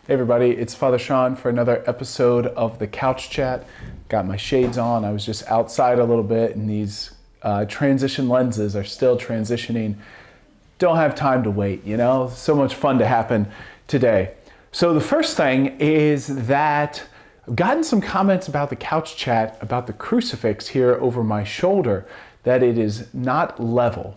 Hey everybody, it's Father Sean for another episode of the Couch Chat. Got my shades on. I was just outside a little bit and these transition lenses are still transitioning. Don't have time to wait, So much fun to happen today. So the first thing is that I've gotten some comments about the Couch Chat, about the crucifix here over my shoulder, that it is not level.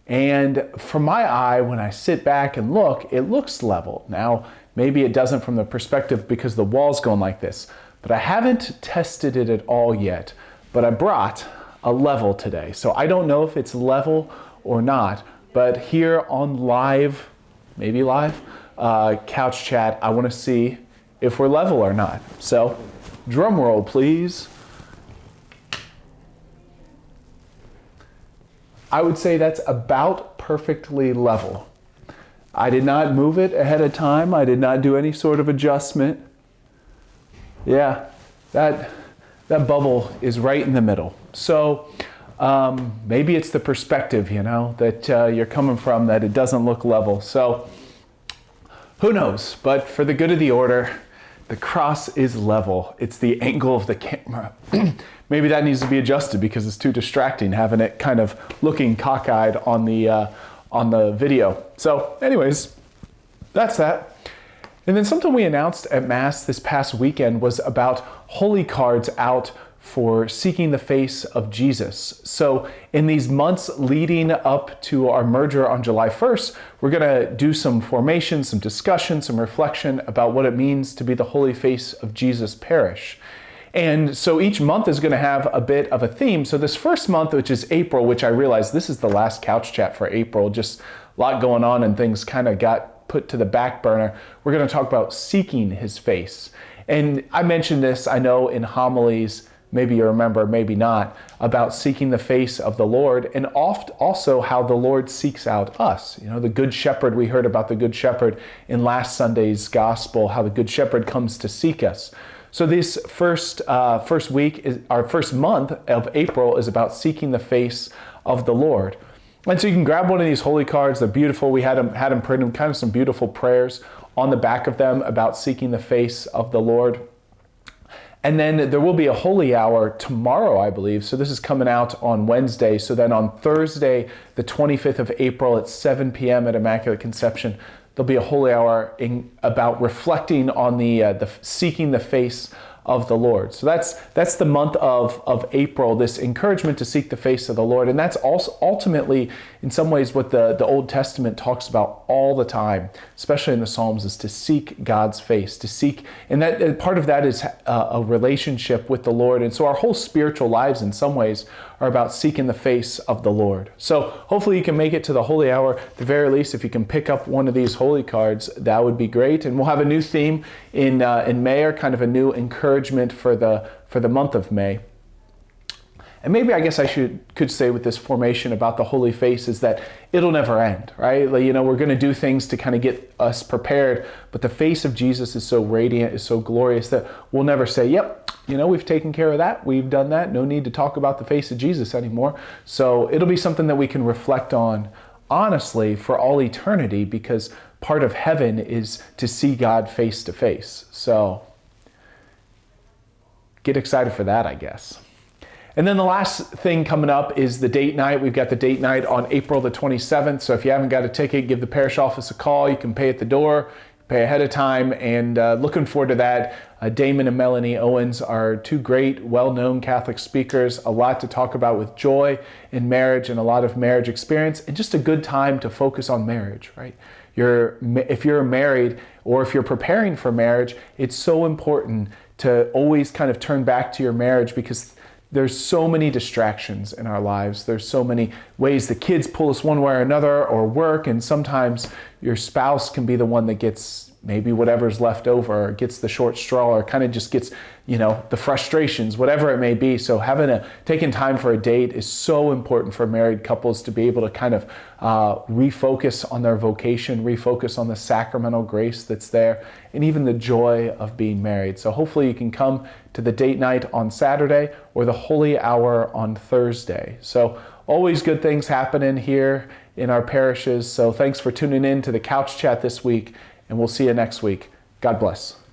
And from my eye, when I sit back and look, it looks level. Now, maybe it doesn't from the perspective because the wall's going like this, but I haven't tested it at all yet. But I brought a level today. So I don't know if it's level or not, but here on live, maybe live, Couch Chat, I want to see if we're level or not. So drum roll, please. I would say that's about perfectly level. I did not move it ahead of time. I did not do any sort of adjustment. Yeah, that bubble is right in the middle. So maybe it's the perspective, that you're coming from, that it doesn't look level. So who knows? But for the good of the order, the cross is level. It's the angle of the camera. Maybe that needs to be adjusted because it's too distracting having it kind of looking cockeyed on the video. So anyways, that's that. And then something we announced at Mass this past weekend was about holy cards out for seeking the face of Jesus. So in these months leading up to our merger on July 1st, we're going to do some formation, some discussion, some reflection about what it means to be the holy face of Jesus parish. And so each month is going to have a bit of a theme. So this first month, which is April, which I realize this is the last Couch Chat for April, just a lot going on and things kind of got put to the back burner. We're going to talk about seeking his face. And I mentioned this, I know, in homilies, maybe you remember, maybe not, about seeking the face of the Lord, and also how the Lord seeks out us. The Good Shepherd, we heard about the Good Shepherd in last Sunday's Gospel, how the Good Shepherd comes to seek us. So this first week, our first month of April, is about seeking the face of the Lord. And so you can grab one of these holy cards. They're beautiful. We had them printed, kind of some beautiful prayers on the back of them about seeking the face of the Lord. And then there will be a holy hour tomorrow, I believe. So this is coming out on Wednesday. So then on Thursday, the 25th of April at 7 p.m. at Immaculate Conception, there'll be a holy hour about reflecting on the seeking the face of the Lord. So that's the month of April, this encouragement to seek the face of the Lord. And that's also ultimately, in some ways, what the Old Testament talks about all the time, especially in the Psalms, is to seek God's face, to seek. And that part of that is a relationship with the Lord. And so our whole spiritual lives, in some ways, are about seeking the face of the Lord. So hopefully you can make it to the holy hour. At the very least, if you can pick up one of these holy cards, that would be great. And we'll have a new theme in May, or kind of a new encouragement for the month of May. And maybe I guess I could say with this formation about the holy face is that it'll never end, right? We're going to do things to kind of get us prepared, but the face of Jesus is so radiant, is so glorious that we'll never say, yep, we've taken care of that, we've done that, no need to talk about the face of Jesus anymore. So it'll be something that we can reflect on honestly for all eternity, because part of heaven is to see God face to face. So get excited for that, I guess. And then the last thing coming up is the date night. We've got the date night on April the 27th. So if you haven't got a ticket, give the parish office a call. You can pay at the door, pay ahead of time, and looking forward to that. Damon and Melanie Owens are two great, well-known Catholic speakers, a lot to talk about with joy in marriage and a lot of marriage experience, and just a good time to focus on marriage, right? If you're married or if you're preparing for marriage, it's so important to always kind of turn back to your marriage, because there's so many distractions in our lives. There's so many ways the kids pull us one way or another, or work, and sometimes your spouse can be the one that gets maybe whatever's left over, or gets the short straw, or kind of just gets, the frustrations, whatever it may be. So taking time for a date is so important for married couples to be able to kind of refocus on their vocation, refocus on the sacramental grace that's there, and even the joy of being married. So hopefully you can come to the date night on Saturday or the holy hour on Thursday. So always good things happening here in our parishes. So thanks for tuning in to the Couch Chat this week, and we'll see you next week. God bless.